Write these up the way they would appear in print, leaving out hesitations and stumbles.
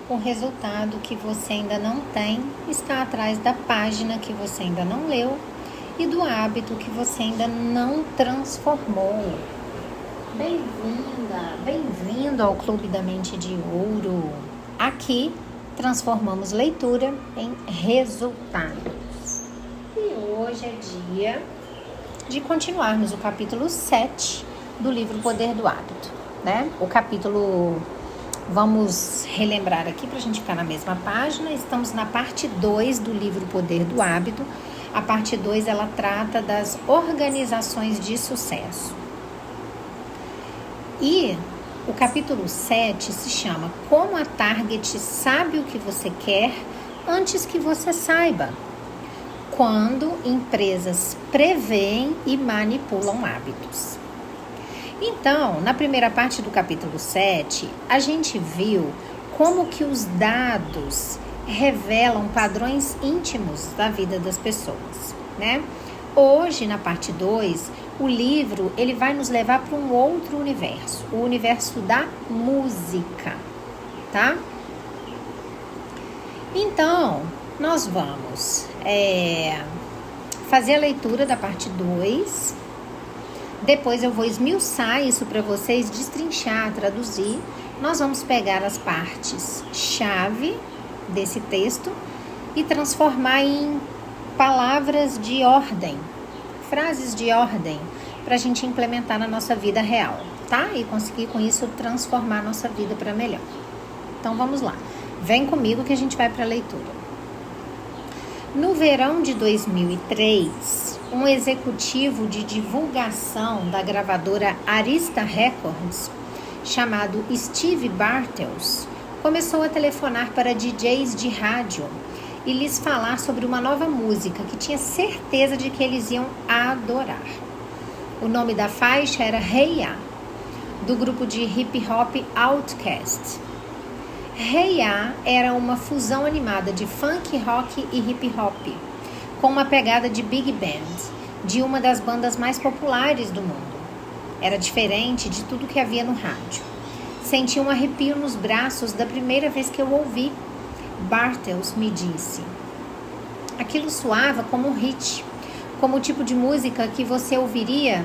o resultado que você ainda não tem está atrás da página que você ainda não leu e do hábito que você ainda não transformou. Bem-vinda, bem-vindo ao Clube da Mente de Ouro. Aqui transformamos leitura em resultados. E hoje é dia de continuarmos o capítulo 7 do livro Poder do Hábito, né? O capítulo, vamos relembrar aqui para a gente ficar na mesma página, estamos na parte 2 do livro Poder do Hábito. A parte 2, ela trata das organizações de sucesso. E o capítulo 7 se chama Como a Target sabe o que você quer antes que você saiba. Quando empresas preveem e manipulam hábitos. Então, na primeira parte do capítulo 7, a gente viu como que os dados revelam padrões íntimos da vida das pessoas, né? Hoje, na parte 2, o livro ele vai nos levar para um outro universo, o universo da música, tá? Então, nós vamos fazer a leitura da parte 2. Depois eu vou esmiuçar isso para vocês, destrinchar, traduzir. Nós vamos pegar as partes-chave desse texto e transformar em palavras de ordem, frases de ordem, para a gente implementar na nossa vida real, tá? E conseguir com isso transformar a nossa vida para melhor. Então vamos lá. Vem comigo que a gente vai para a leitura. No verão de 2003, um executivo de divulgação da gravadora Arista Records, chamado Steve Bartels, começou a telefonar para DJs de rádio e lhes falar sobre uma nova música que tinha certeza de que eles iam adorar. O nome da faixa era Hey Ya, do grupo de hip hop Outkast. Hey Ya era uma fusão animada de funk, rock e hip hop, com uma pegada de big band, de uma das bandas mais populares do mundo. Era diferente de tudo que havia no rádio. Senti um arrepio nos braços da primeira vez que eu ouvi, Bartels me disse. Aquilo soava como um hit, como o tipo de música que você ouviria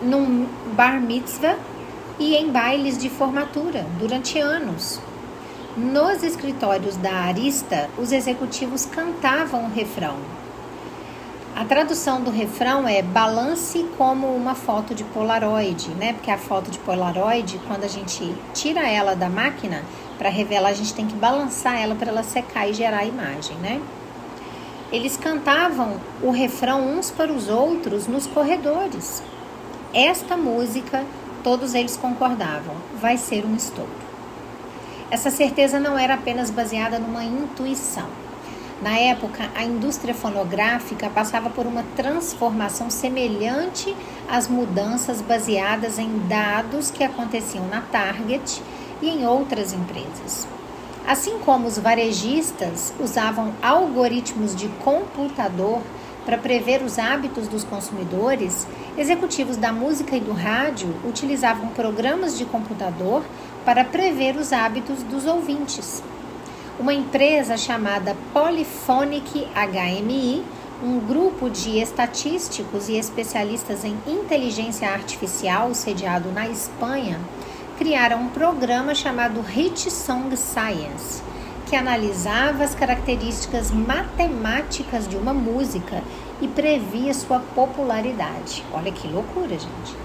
num bar mitzvah e em bailes de formatura durante anos. Nos escritórios da Arista, os executivos cantavam o refrão. A tradução do refrão é balance como uma foto de Polaroid, né? Porque a foto de Polaroid, quando a gente tira ela da máquina para revelar, a gente tem que balançar ela para ela secar e gerar a imagem, né? Eles cantavam o refrão uns para os outros nos corredores. Esta música, todos eles concordavam, vai ser um estouro. Essa certeza não era apenas baseada numa intuição. Na época, a indústria fonográfica passava por uma transformação semelhante às mudanças baseadas em dados que aconteciam na Target e em outras empresas. Assim como os varejistas usavam algoritmos de computador para prever os hábitos dos consumidores, executivos da música e do rádio utilizavam programas de computador para prever os hábitos dos ouvintes. Uma empresa chamada Polyphonic HMI, um grupo de estatísticos e especialistas em inteligência artificial sediado na Espanha, criaram um programa chamado Hit Song Science, que analisava as características matemáticas de uma música e previa sua popularidade. Olha que loucura, gente!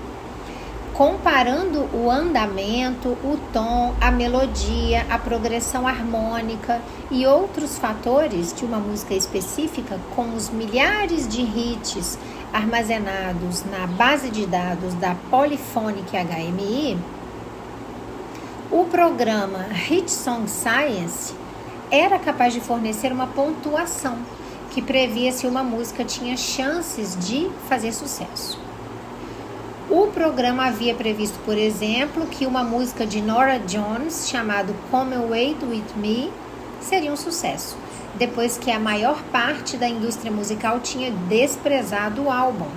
Comparando o andamento, o tom, a melodia, a progressão harmônica e outros fatores de uma música específica com os milhares de hits armazenados na base de dados da Polyphonic HMI, o programa Hit Song Science era capaz de fornecer uma pontuação que previa se uma música tinha chances de fazer sucesso. O programa havia previsto, por exemplo, que uma música de Norah Jones, chamada Come Wait With Me, seria um sucesso, depois que a maior parte da indústria musical tinha desprezado o álbum.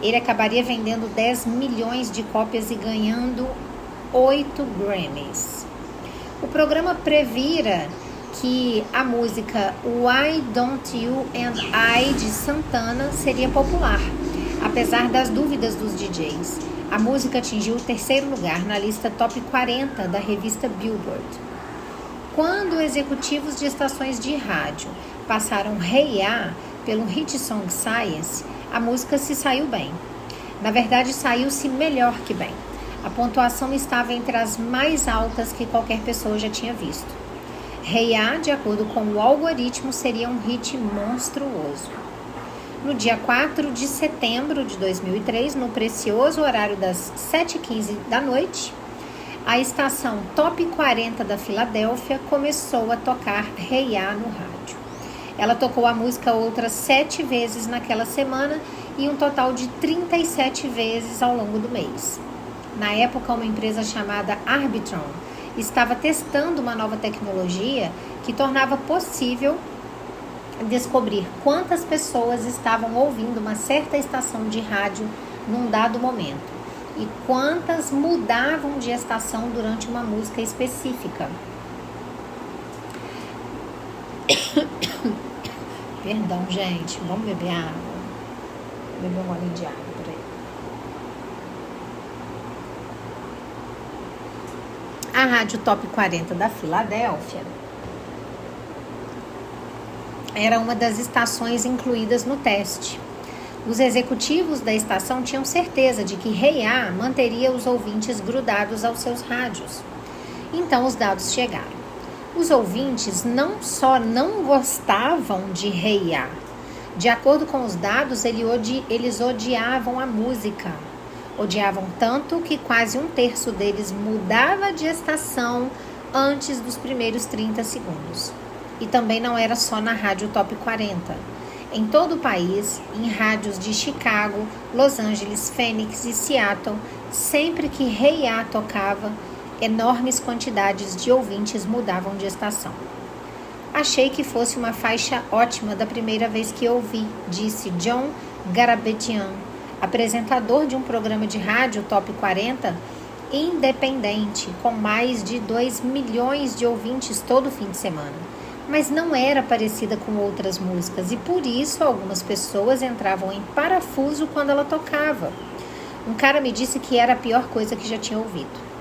Ele acabaria vendendo 10 milhões de cópias e ganhando 8 Grammys. O programa previra que a música Why Don't You and I de Santana seria popular, apesar das dúvidas dos DJs. A música atingiu o 3º lugar na lista Top 40 da revista Billboard. Quando executivos de estações de rádio passaram Hey Ya pelo Hit Song Science, a música se saiu bem. Na verdade, saiu-se melhor que bem. A pontuação estava entre as mais altas que qualquer pessoa já tinha visto. Hey Ya, de acordo com o algoritmo, seria um hit monstruoso. No dia 4 de setembro de 2003, no precioso horário das 7h15 da noite, a estação Top 40 da Filadélfia começou a tocar Hey Ya no rádio. Ela tocou a música outras 7 vezes naquela semana e um total de 37 vezes ao longo do mês. Na época, uma empresa chamada Arbitron estava testando uma nova tecnologia que tornava possível descobrir quantas pessoas estavam ouvindo uma certa estação de rádio num dado momento e quantas mudavam de estação durante uma música específica. Perdão, gente, vamos beber água. Vou beber um golinho de água, peraí. A Rádio Top 40 da Filadélfia era uma das estações incluídas no teste. Os executivos da estação tinham certeza de que Hey Ya manteria os ouvintes grudados aos seus rádios. Então os dados chegaram. Os ouvintes não só não gostavam de Hey Ya. De acordo com os dados, eles odiavam a música. Odiavam tanto que quase 1/3 deles mudava de estação antes dos primeiros 30 segundos. E também não era só na Rádio Top 40. Em todo o país, em rádios de Chicago, Los Angeles, Phoenix e Seattle, sempre que Hey Ya tocava, enormes quantidades de ouvintes mudavam de estação. Achei que fosse uma faixa ótima da primeira vez que ouvi, disse John Garabedian, apresentador de um programa de rádio Top 40 independente, com mais de 2 milhões de ouvintes todo fim de semana. Mas não era parecida com outras músicas e por isso algumas pessoas entravam em parafuso quando ela tocava. Um cara me disse que era a pior coisa que já tinha ouvido.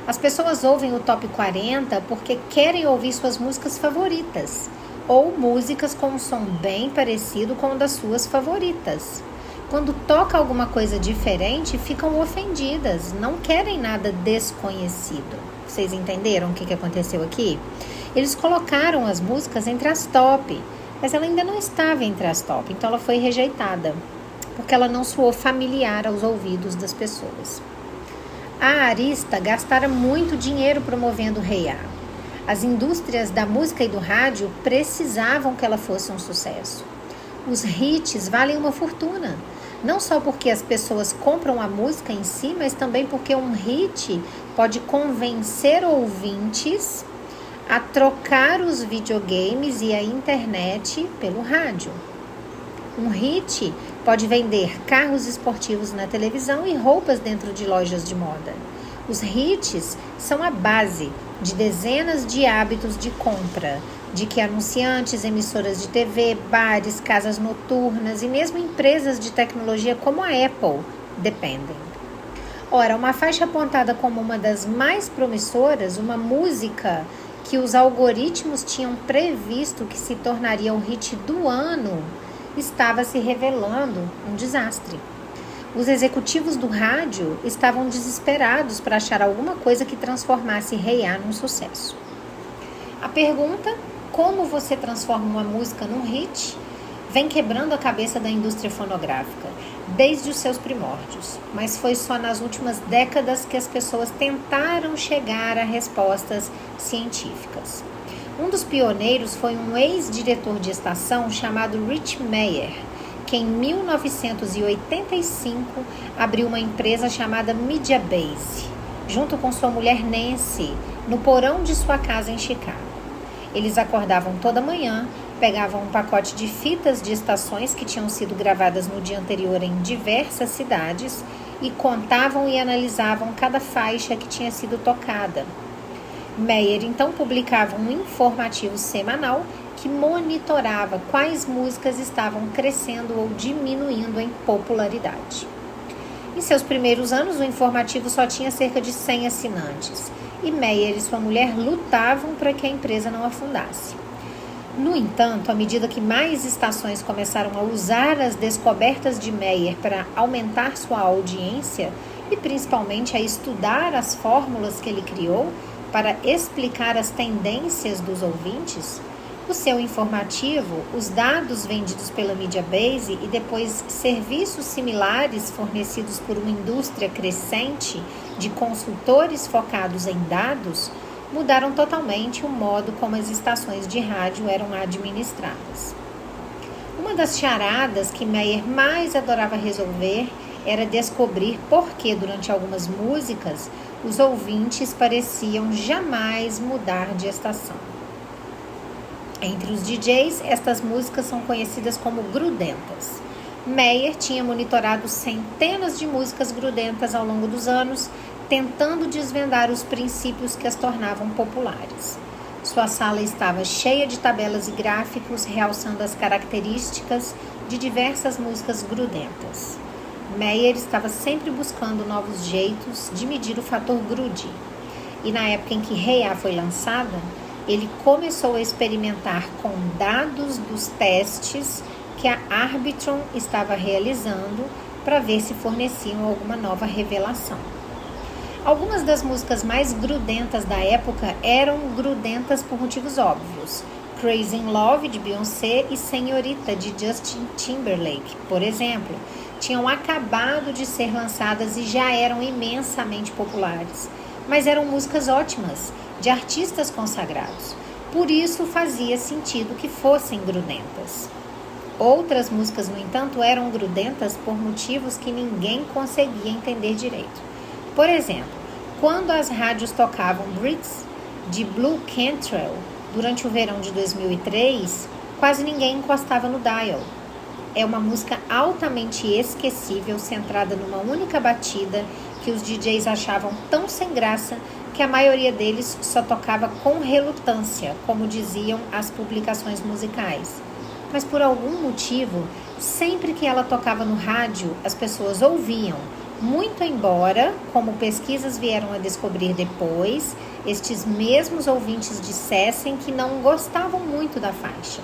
As pessoas ouvem o Top 40 porque querem ouvir suas músicas favoritas ou músicas com um som bem parecido com o das suas favoritas. Quando toca alguma coisa diferente, ficam ofendidas, não querem nada desconhecido. Vocês entenderam o que aconteceu aqui? Eles colocaram as músicas entre as top, mas ela ainda não estava entre as top, então ela foi rejeitada, porque ela não soou familiar aos ouvidos das pessoas. A Arista gastara muito dinheiro promovendo Hey Ya. As indústrias da música e do rádio precisavam que ela fosse um sucesso. Os hits valem uma fortuna, não só porque as pessoas compram a música em si, mas também porque um hit pode convencer ouvintes a trocar os videogames e a internet pelo rádio. Um hit pode vender carros esportivos na televisão e roupas dentro de lojas de moda. Os hits são a base de dezenas de hábitos de compra, de que anunciantes, emissoras de TV, bares, casas noturnas e mesmo empresas de tecnologia como a Apple dependem. Ora, uma faixa apontada como uma das mais promissoras, uma música que os algoritmos tinham previsto que se tornaria o hit do ano, estava se revelando um desastre. Os executivos do rádio estavam desesperados para achar alguma coisa que transformasse Hey Ya num sucesso. A pergunta, como você transforma uma música num hit, vem quebrando a cabeça da indústria fonográfica, desde os seus primórdios. Mas foi só nas últimas décadas que as pessoas tentaram chegar a respostas científicas. Um dos pioneiros foi um ex-diretor de estação chamado Rich Meyer, que em 1985 abriu uma empresa chamada Mediabase, junto com sua mulher Nancy, no porão de sua casa em Chicago. Eles acordavam toda manhã, pegavam um pacote de fitas de estações que tinham sido gravadas no dia anterior em diversas cidades e contavam e analisavam cada faixa que tinha sido tocada. Meyer então publicava um informativo semanal que monitorava quais músicas estavam crescendo ou diminuindo em popularidade. Em seus primeiros anos, o informativo só tinha cerca de 100 assinantes, e Meyer e sua mulher lutavam para que a empresa não afundasse. No entanto, à medida que mais estações começaram a usar as descobertas de Meyer para aumentar sua audiência e principalmente a estudar as fórmulas que ele criou para explicar as tendências dos ouvintes, o seu informativo, os dados vendidos pela mídia base e depois serviços similares fornecidos por uma indústria crescente de consultores focados em dados, mudaram totalmente o modo como as estações de rádio eram administradas. Uma das charadas que Meyer mais adorava resolver era descobrir por que, durante algumas músicas, os ouvintes pareciam jamais mudar de estação. Entre os DJs, estas músicas são conhecidas como grudentas. Meyer tinha monitorado centenas de músicas grudentas ao longo dos anos, tentando desvendar os princípios que as tornavam populares. Sua sala estava cheia de tabelas e gráficos realçando as características de diversas músicas grudentas. Meyer estava sempre buscando novos jeitos de medir o fator grude. E na época em que Hey Ya foi lançada, ele começou a experimentar com dados dos testes que a Arbitron estava realizando para ver se forneciam alguma nova revelação. Algumas das músicas mais grudentas da época eram grudentas por motivos óbvios. Crazy in Love, de Beyoncé, e Senhorita, de Justin Timberlake, por exemplo, tinham acabado de ser lançadas e já eram imensamente populares. Mas eram músicas ótimas, de artistas consagrados. Por isso fazia sentido que fossem grudentas. Outras músicas, no entanto, eram grudentas por motivos que ninguém conseguia entender direito. Por exemplo, quando as rádios tocavam Bricks, de Blue Cantrell, durante o verão de 2003, quase ninguém encostava no dial. É uma música altamente esquecível, centrada numa única batida que os DJs achavam tão sem graça que a maioria deles só tocava com relutância, como diziam as publicações musicais. Mas por algum motivo, sempre que ela tocava no rádio, as pessoas ouviam, muito embora, como pesquisas vieram a descobrir depois, estes mesmos ouvintes dissessem que não gostavam muito da faixa.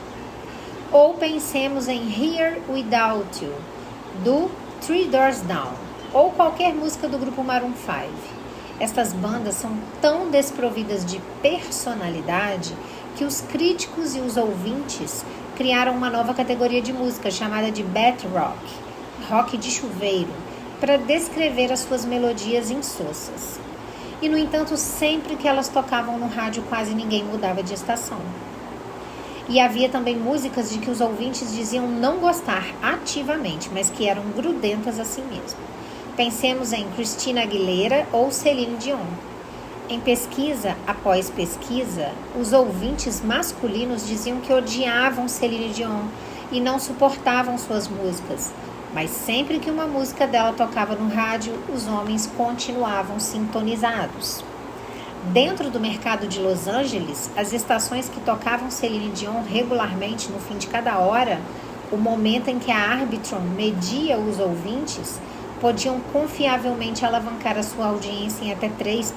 Ou pensemos em Here Without You, do Three Doors Down, ou qualquer música do grupo Maroon 5. Estas bandas são tão desprovidas de personalidade que os críticos e os ouvintes criaram uma nova categoria de música chamada de Bat Rock, rock de chuveiro, para descrever as suas melodias insossas. E, no entanto, sempre que elas tocavam no rádio, quase ninguém mudava de estação. E havia também músicas de que os ouvintes diziam não gostar ativamente, mas que eram grudentas assim mesmo. Pensemos em Christina Aguilera ou Celine Dion. Em pesquisa após pesquisa, os ouvintes masculinos diziam que odiavam Celine Dion e não suportavam suas músicas, mas sempre que uma música dela tocava no rádio, os homens continuavam sintonizados. Dentro do mercado de Los Angeles, as estações que tocavam Celine Dion regularmente no fim de cada hora, o momento em que a Arbitron media os ouvintes, podiam confiavelmente alavancar a sua audiência em até 3%,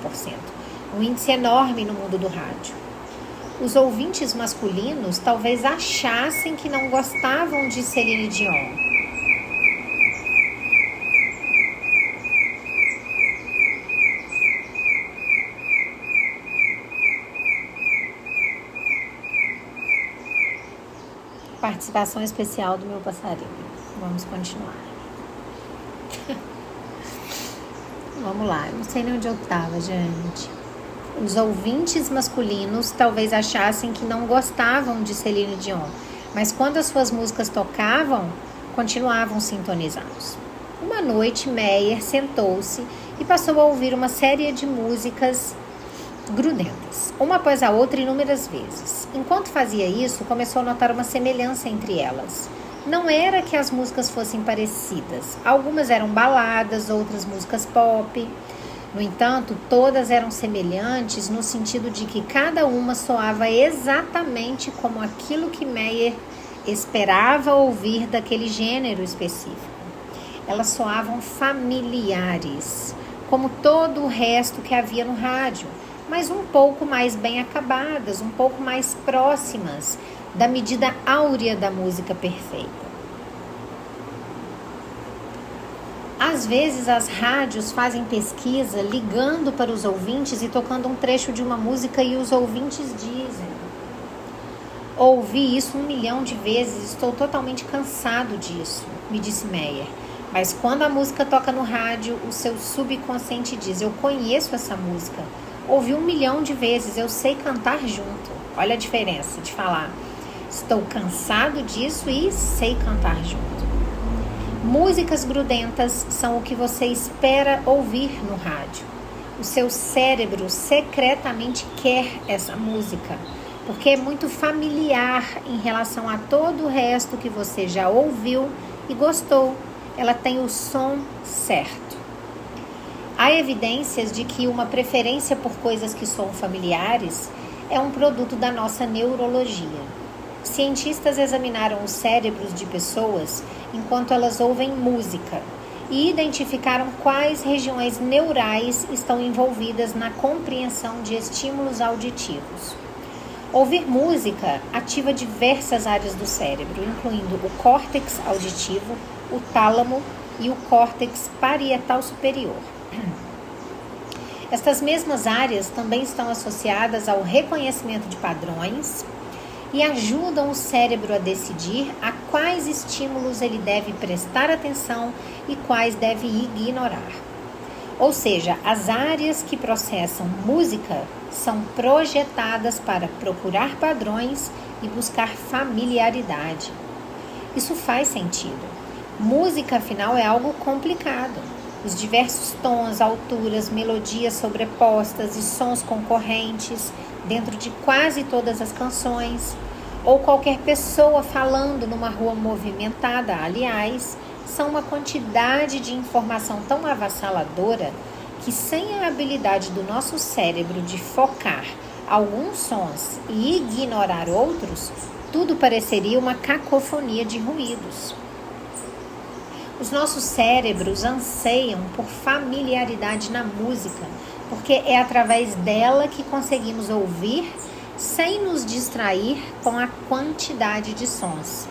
um índice enorme no mundo do rádio. Os ouvintes masculinos talvez achassem que não gostavam de Celine Dion. Participação especial do meu passarinho. Vamos continuar. Vamos lá, eu não sei nem onde eu estava, gente. Os ouvintes masculinos talvez achassem que não gostavam de Celine Dion, mas quando as suas músicas tocavam, continuavam sintonizados. Uma noite, Meyer sentou-se e passou a ouvir uma série de músicas grudentas, uma após a outra inúmeras vezes. Enquanto fazia isso, começou a notar uma semelhança entre elas. Não era que as músicas fossem parecidas. Algumas eram baladas, outras músicas pop. No entanto, todas eram semelhantes no sentido de que cada uma soava exatamente como aquilo que Meyer esperava ouvir daquele gênero específico. Elas soavam familiares, como todo o resto que havia no rádio, mas um pouco mais bem acabadas, um pouco mais próximas da medida áurea da música perfeita. Às vezes as rádios fazem pesquisa ligando para os ouvintes e tocando um trecho de uma música e os ouvintes dizem: ouvi isso 1 milhão de vezes, estou totalmente cansado disso, me disse Meyer. Mas quando a música toca no rádio, o seu subconsciente diz: eu conheço essa música, ouvi 1 milhão de vezes, eu sei cantar junto. Olha a diferença de falar: estou cansado disso e sei cantar junto. Músicas grudentas são o que você espera ouvir no rádio. O seu cérebro secretamente quer essa música, porque é muito familiar em relação a todo o resto que você já ouviu e gostou. Ela tem o som certo. Há evidências de que uma preferência por coisas que são familiares é um produto da nossa neurologia. Cientistas examinaram os cérebros de pessoas enquanto elas ouvem música e identificaram quais regiões neurais estão envolvidas na compreensão de estímulos auditivos. Ouvir música ativa diversas áreas do cérebro, incluindo o córtex auditivo, o tálamo e o córtex parietal superior. Estas mesmas áreas também estão associadas ao reconhecimento de padrões e ajudam o cérebro a decidir a quais estímulos ele deve prestar atenção e quais deve ignorar. Ou seja, as áreas que processam música são projetadas para procurar padrões e buscar familiaridade. Isso faz sentido. Música, afinal, é algo complicado. Os diversos tons, alturas, melodias sobrepostas e sons concorrentes dentro de quase todas as canções, ou qualquer pessoa falando numa rua movimentada, aliás, são uma quantidade de informação tão avassaladora que, sem a habilidade do nosso cérebro de focar alguns sons e ignorar outros, tudo pareceria uma cacofonia de ruídos. Os nossos cérebros anseiam por familiaridade na música, porque é através dela que conseguimos ouvir sem nos distrair com a quantidade de sons.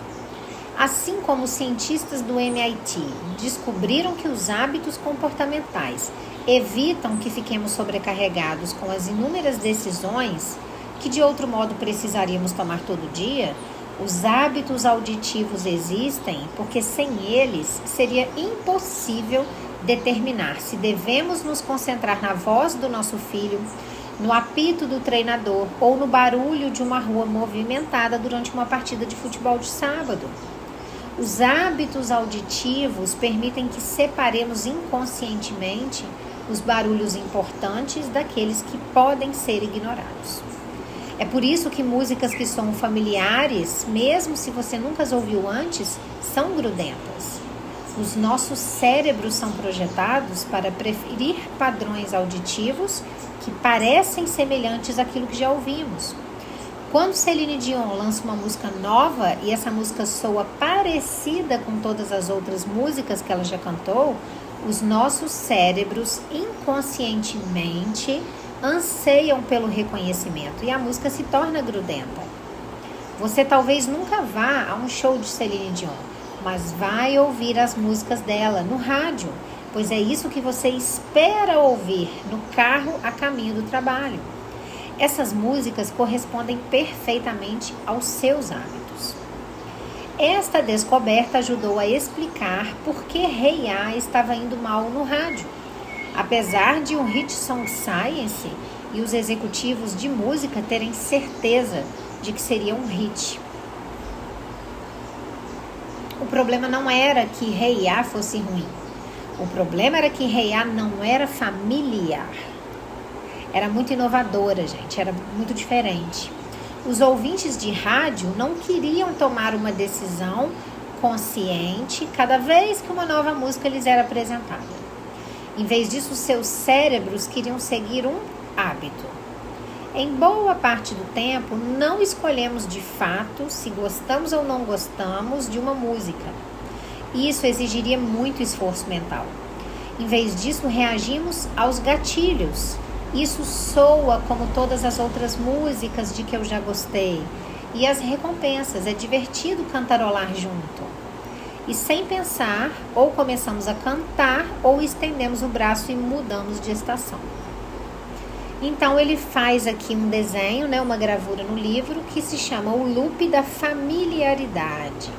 Assim como os cientistas do MIT descobriram que os hábitos comportamentais evitam que fiquemos sobrecarregados com as inúmeras decisões que de outro modo precisaríamos tomar todo dia, os hábitos auditivos existem porque sem eles seria impossível determinar se devemos nos concentrar na voz do nosso filho, no apito do treinador ou no barulho de uma rua movimentada durante uma partida de futebol de sábado. Os hábitos auditivos permitem que separemos inconscientemente os barulhos importantes daqueles que podem ser ignorados. É por isso que músicas que são familiares, mesmo se você nunca as ouviu antes, são grudentas. Os nossos cérebros são projetados para preferir padrões auditivos que parecem semelhantes àquilo que já ouvimos. Quando Celine Dion lança uma música nova e essa música soa parecida com todas as outras músicas que ela já cantou, os nossos cérebros inconscientemente anseiam pelo reconhecimento e a música se torna grudenta. Você talvez nunca vá a um show de Celine Dion, mas vai ouvir as músicas dela no rádio, pois é isso que você espera ouvir no carro a caminho do trabalho. Essas músicas correspondem perfeitamente aos seus hábitos. Esta descoberta ajudou a explicar por que Hey Ya estava indo mal no rádio. Apesar de um hit song science e os executivos de música terem certeza de que seria um hit. O problema não era que Hey Ya fosse ruim. O problema era que Hey Ya não era familiar. Era muito inovadora, gente. Era muito diferente. Os ouvintes de rádio não queriam tomar uma decisão consciente cada vez que uma nova música lhes era apresentada. Em vez disso, seus cérebros queriam seguir um hábito. Em boa parte do tempo, não escolhemos de fato se gostamos ou não gostamos de uma música. Isso exigiria muito esforço mental. Em vez disso, reagimos aos gatilhos. Isso soa como todas as outras músicas de que eu já gostei. E as recompensas, é divertido cantarolar junto. E sem pensar, ou começamos a cantar, ou estendemos o braço e mudamos de estação. Então ele faz aqui um desenho, né, uma gravura no livro, que se chama o loop da familiaridade.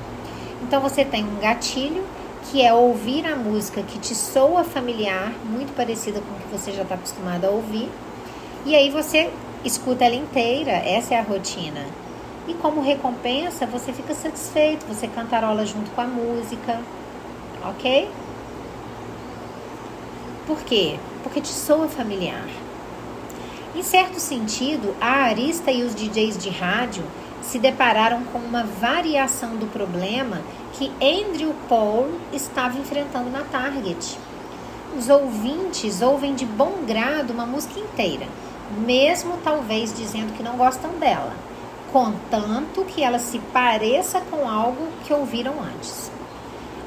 Então você tem um gatilho, que é ouvir a música que te soa familiar, muito parecida com o que você já está acostumado a ouvir. E aí você escuta ela inteira, essa é a rotina. E como recompensa, você fica satisfeito, você cantarola junto com a música, ok? Por quê? Porque te soa familiar. Em certo sentido, a Arista e os DJs de rádio se depararam com uma variação do problema que Andrew Paul estava enfrentando na Target. Os ouvintes ouvem de bom grado uma música inteira, mesmo talvez dizendo que não gostam dela, contanto que ela se pareça com algo que ouviram antes.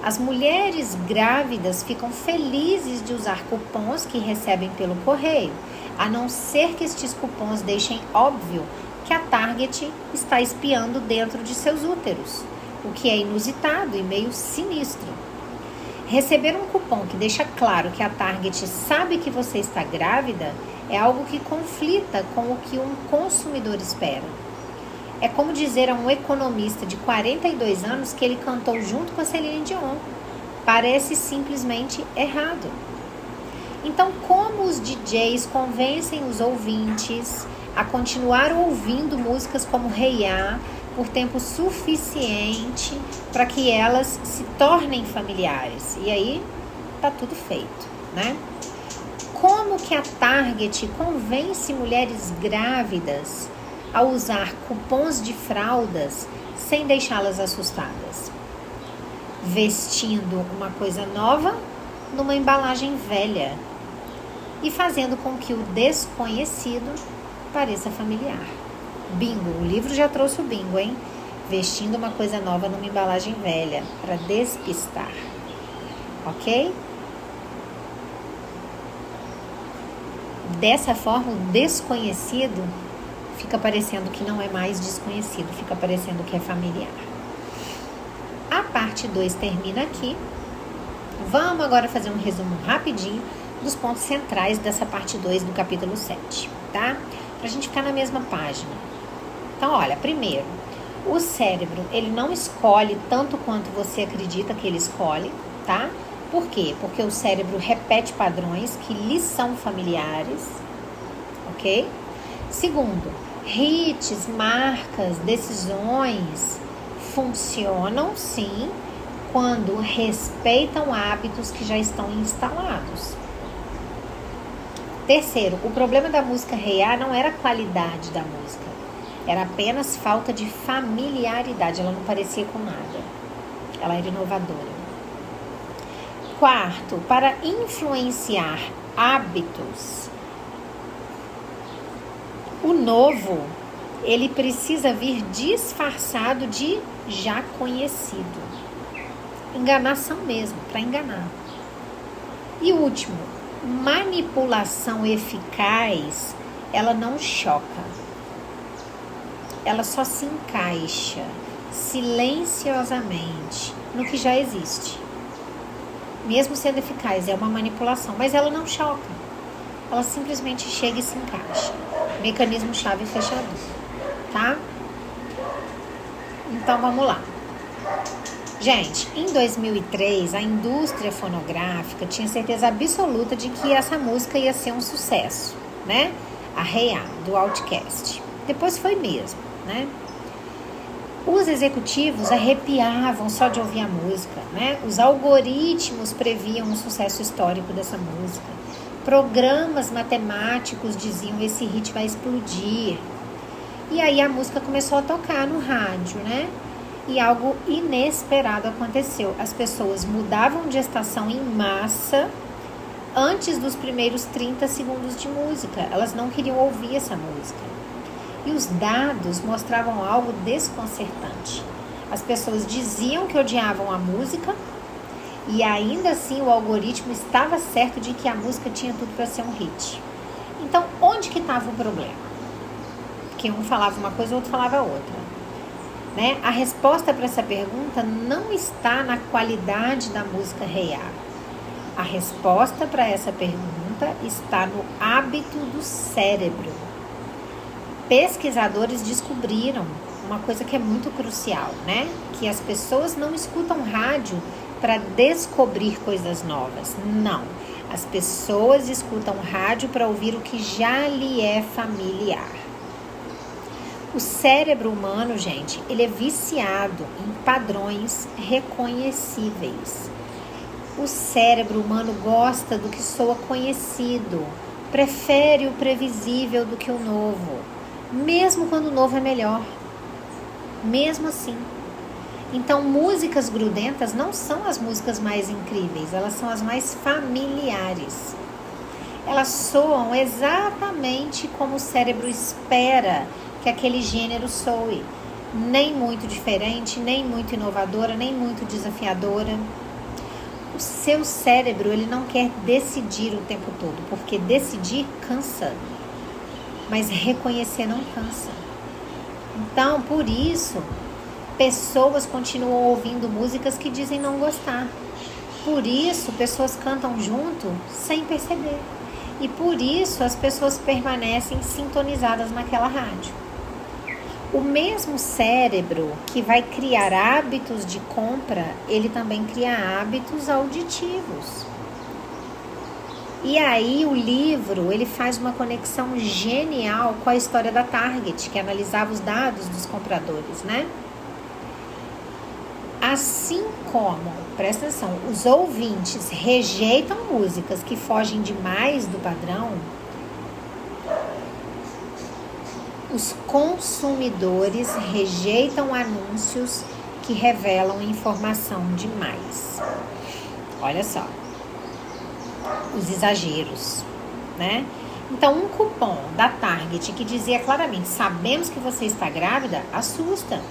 As mulheres grávidas ficam felizes de usar cupons que recebem pelo correio, a não ser que estes cupons deixem óbvio que a Target está espiando dentro de seus úteros, o que é inusitado e meio sinistro. Receber um cupom que deixa claro que a Target sabe que você está grávida é algo que conflita com o que um consumidor espera. É como dizer a um economista de 42 anos que ele cantou junto com a Celine Dion. Parece simplesmente errado. Então, como os DJs convencem os ouvintes a continuar ouvindo músicas como Hey Ya por tempo suficiente para que elas se tornem familiares? E aí, tá tudo feito, né? Como que a Target convence mulheres grávidas a usar cupons de fraldas sem deixá-las assustadas? Vestindo uma coisa nova numa embalagem velha e fazendo com que o desconhecido pareça familiar. Bingo, o livro já trouxe o bingo, hein? Vestindo uma coisa nova numa embalagem velha, para despistar. Ok? Dessa forma, o desconhecido fica parecendo que não é mais desconhecido, fica parecendo que é familiar. A parte 2 termina aqui. Vamos agora fazer um resumo rapidinho dos pontos centrais dessa parte 2 do capítulo 7, tá? Pra gente ficar na mesma página. Então, olha, primeiro, o cérebro, ele não escolhe tanto quanto você acredita que ele escolhe, tá? Por quê? Porque o cérebro repete padrões que lhe são familiares, ok? Segundo, hits, marcas, decisões funcionam, sim, quando respeitam hábitos que já estão instalados. Terceiro, o problema da música Hey Ya não era a qualidade da música, era apenas falta de familiaridade, ela não parecia com nada, ela era inovadora. Quarto, para influenciar hábitos, o novo, ele precisa vir disfarçado de já conhecido. Enganação mesmo, para enganar. E último, manipulação eficaz, ela não choca. Ela só se encaixa silenciosamente no que já existe. Mesmo sendo eficaz, é uma manipulação, mas ela não choca. Ela simplesmente chega e se encaixa. Mecanismo chave fechador, tá? Então, vamos lá. Gente, em 2003, a indústria fonográfica tinha certeza absoluta de que essa música ia ser um sucesso, né? A Hey Ya, do Outkast. Depois foi mesmo, né? Os executivos arrepiavam só de ouvir a música, né? Os algoritmos previam um sucesso histórico dessa música. Programas matemáticos diziam que esse hit vai explodir. E aí a música começou a tocar no rádio, né? E algo inesperado aconteceu. As pessoas mudavam de estação em massa antes dos primeiros 30 segundos de música. Elas não queriam ouvir essa música. E os dados mostravam algo desconcertante. As pessoas diziam que odiavam a música e ainda assim o algoritmo estava certo de que a música tinha tudo para ser um hit. Então, onde que estava o problema? Porque um falava uma coisa, o outro falava outra. Né? A resposta para essa pergunta não está na qualidade da música real. A resposta para essa pergunta está no hábito do cérebro. Pesquisadores descobriram uma coisa que é muito crucial, né? Que as pessoas não escutam rádio para descobrir coisas novas. Não. As pessoas escutam rádio para ouvir o que já lhe é familiar. O cérebro humano, gente, ele é viciado em padrões reconhecíveis. O cérebro humano gosta do que soa conhecido, prefere o previsível do que o novo, mesmo quando o novo é melhor. Mesmo assim. Então, músicas grudentas não são as músicas mais incríveis, elas são as mais familiares. Elas soam exatamente como o cérebro espera que aquele gênero soe. Nem muito diferente, nem muito inovadora, nem muito desafiadora. O seu cérebro, ele não quer decidir o tempo todo, porque decidir cansa, mas reconhecer não cansa. Então, por isso, pessoas continuam ouvindo músicas que dizem não gostar. Por isso, pessoas cantam junto sem perceber. E por isso, as pessoas permanecem sintonizadas naquela rádio. O mesmo cérebro que vai criar hábitos de compra, ele também cria hábitos auditivos. E aí o livro, ele faz uma conexão genial com a história da Target, que analisava os dados dos compradores, né? Assim como, presta atenção, os ouvintes rejeitam músicas que fogem demais do padrão, os consumidores rejeitam anúncios que revelam informação demais. Olha só, os exageros, né? Então, um cupom da Target que dizia claramente, sabemos que você está grávida, assusta,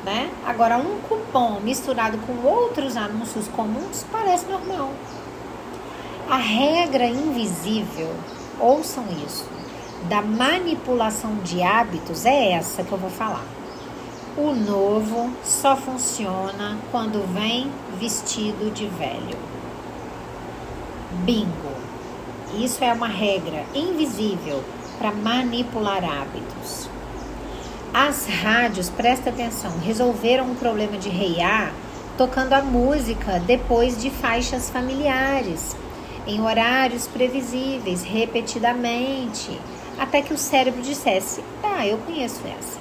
né? Agora, um cupom misturado com outros anúncios comuns parece normal. A regra invisível, ouçam isso, da manipulação de hábitos é essa que eu vou falar. O novo só funciona quando vem vestido de velho. Bingo! Isso é uma regra invisível para manipular hábitos. As rádios, presta atenção, resolveram um problema de reiar tocando a música depois de faixas familiares, em horários previsíveis, repetidamente, até que o cérebro dissesse, eu conheço essa.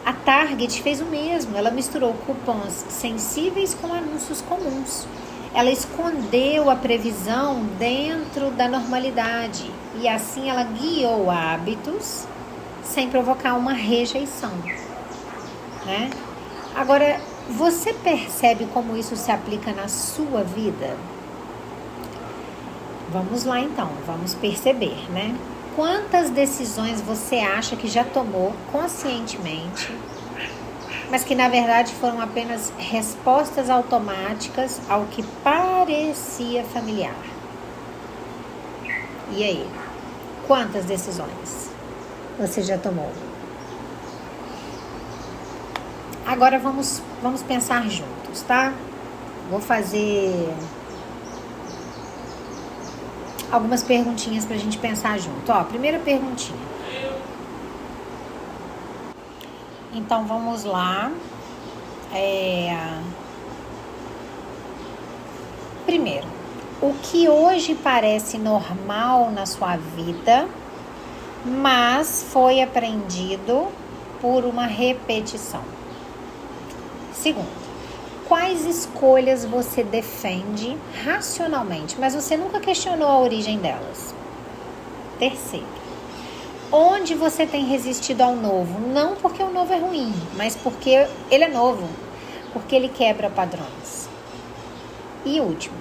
A Target fez o mesmo, ela misturou cupons sensíveis com anúncios comuns. Ela escondeu a previsão dentro da normalidade e assim ela guiou hábitos sem provocar uma rejeição, né? Agora, você percebe como isso se aplica na sua vida? Vamos lá então, vamos perceber, né? Quantas decisões você acha que já tomou conscientemente, mas que na verdade foram apenas respostas automáticas ao que parecia familiar? E aí? Quantas decisões você já tomou? Agora vamos pensar juntos, tá? Vou fazer algumas perguntinhas pra gente pensar junto. Primeira perguntinha. Então, vamos lá. Primeiro, o que hoje parece normal na sua vida, mas foi aprendido por uma repetição? Segundo, quais escolhas você defende racionalmente, mas você nunca questionou a origem delas? Terceiro, onde você tem resistido ao novo? Não porque o novo é ruim, mas porque ele é novo, porque ele quebra padrões. E último,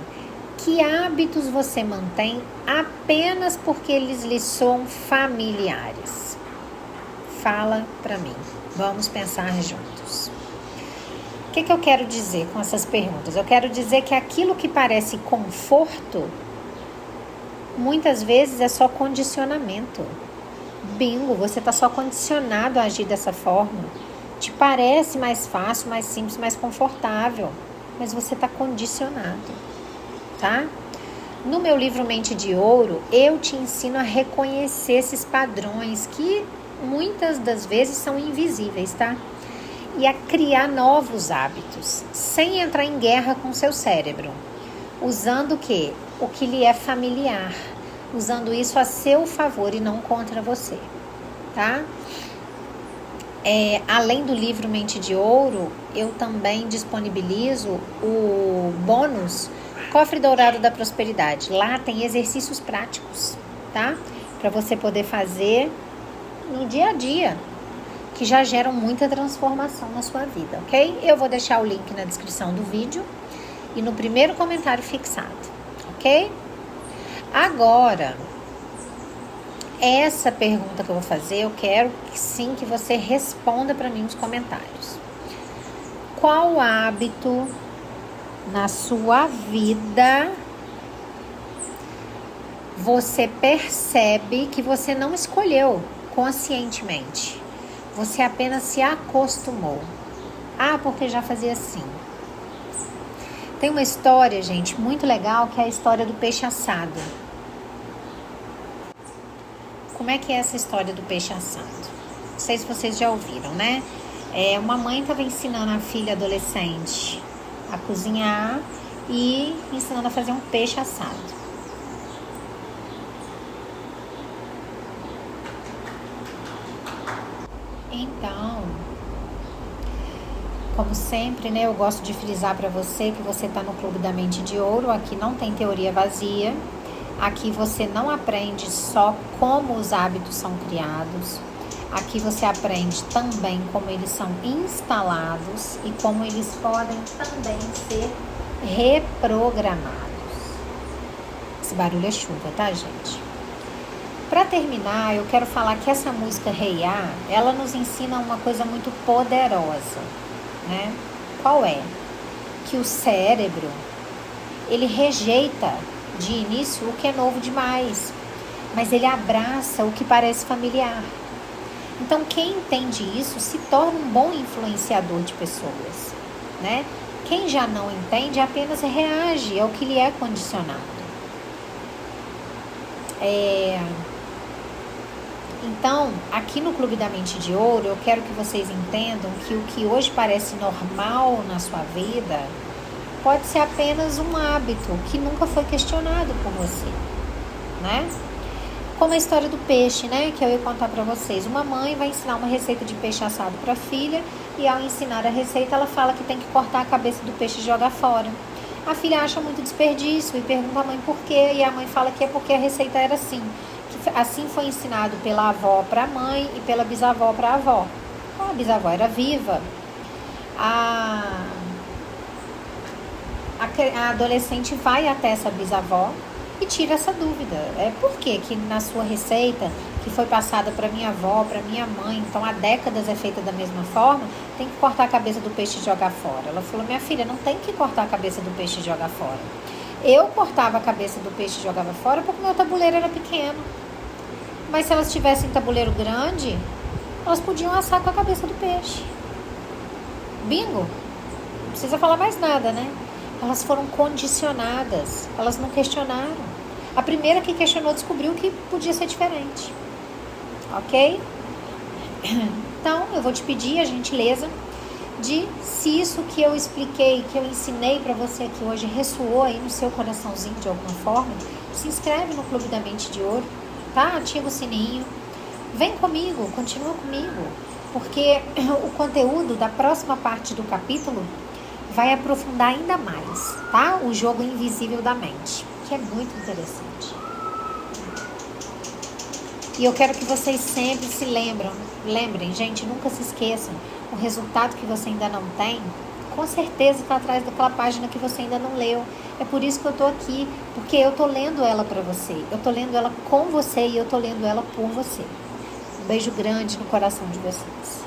Que hábitos você mantém apenas porque eles lhe soam familiares? Fala para mim. Vamos pensar juntos. O que eu quero dizer com essas perguntas? Eu quero dizer que aquilo que parece conforto, muitas vezes é só condicionamento. Bingo, você está só condicionado a agir dessa forma. Te parece mais fácil, mais simples, mais confortável, mas você está condicionado, tá? No meu livro Mente de Ouro, eu te ensino a reconhecer esses padrões que muitas das vezes são invisíveis, tá? E a criar novos hábitos, sem entrar em guerra com seu cérebro, usando o quê? O que lhe é familiar, usando isso a seu favor e não contra você, tá? Além do livro Mente de Ouro, eu também disponibilizo o bônus Cofre Dourado da Prosperidade. Lá tem exercícios práticos, tá? Para você poder fazer no dia a dia, que já geram muita transformação na sua vida, ok? Eu vou deixar o link na descrição do vídeo e no primeiro comentário fixado, ok? Agora, essa pergunta que eu vou fazer, eu quero sim que você responda para mim nos comentários. Qual hábito na sua vida você percebe que você não escolheu conscientemente? Você apenas se acostumou. Porque já fazia assim. Tem uma história, gente, muito legal, que é a história do peixe assado. Como é que é essa história do peixe assado? Não sei se vocês já ouviram, né? Uma mãe estava ensinando a filha adolescente a cozinhar e ensinando a fazer um peixe assado. Então, como sempre, né, eu gosto de frisar para você que você está no Clube da Mente de Ouro. Aqui não tem teoria vazia. Aqui você não aprende só como os hábitos são criados. Aqui você aprende também como eles são instalados e como eles podem também ser reprogramados. Esse barulho é chuva, tá, gente? Para terminar, eu quero falar que essa música Hey Ya, ela nos ensina uma coisa muito poderosa, né? Qual é? Que o cérebro, ele rejeita de início o que é novo demais, mas ele abraça o que parece familiar. Então, quem entende isso se torna um bom influenciador de pessoas, né? Quem já não entende apenas reage ao que lhe é condicionado. Então, aqui no Clube da Mente de Ouro, eu quero que vocês entendam que o que hoje parece normal na sua vida pode ser apenas um hábito que nunca foi questionado por você, né? Como a história do peixe, né? Que eu ia contar para vocês. Uma mãe vai ensinar uma receita de peixe assado para a filha e ao ensinar a receita, ela fala que tem que cortar a cabeça do peixe e jogar fora. A filha acha muito desperdício e pergunta à mãe por quê. E a mãe fala que é porque a receita era assim. Assim foi ensinado pela avó para a mãe e pela bisavó para a avó. A bisavó era viva. A adolescente vai até essa bisavó e tira essa dúvida. Por que na sua receita, que foi passada para minha avó, para minha mãe, então há décadas é feita da mesma forma, tem que cortar a cabeça do peixe e jogar fora? Ela falou, minha filha, não tem que cortar a cabeça do peixe e jogar fora. Eu cortava a cabeça do peixe e jogava fora porque meu tabuleiro era pequeno. Mas se elas tivessem tabuleiro grande, elas podiam assar com a cabeça do peixe. Bingo! Não precisa falar mais nada, né? Elas foram condicionadas, elas não questionaram. A primeira que questionou descobriu que podia ser diferente. Ok? Então, eu vou te pedir a gentileza de, se isso que eu expliquei, que eu ensinei para você aqui hoje ressoou aí no seu coraçãozinho de alguma forma, se inscreve no Clube da Mente de Ouro, tá? Ativa o sininho. Vem comigo, continua comigo, porque o conteúdo da próxima parte do capítulo vai aprofundar ainda mais, tá? O jogo invisível da mente, que é muito interessante. E eu quero que vocês sempre lembrem, gente, nunca se esqueçam, o resultado que você ainda não tem, com certeza está atrás daquela página que você ainda não leu. É por isso que eu tô aqui, porque eu tô lendo ela para você. Eu tô lendo ela com você e eu tô lendo ela por você. Um beijo grande no coração de vocês.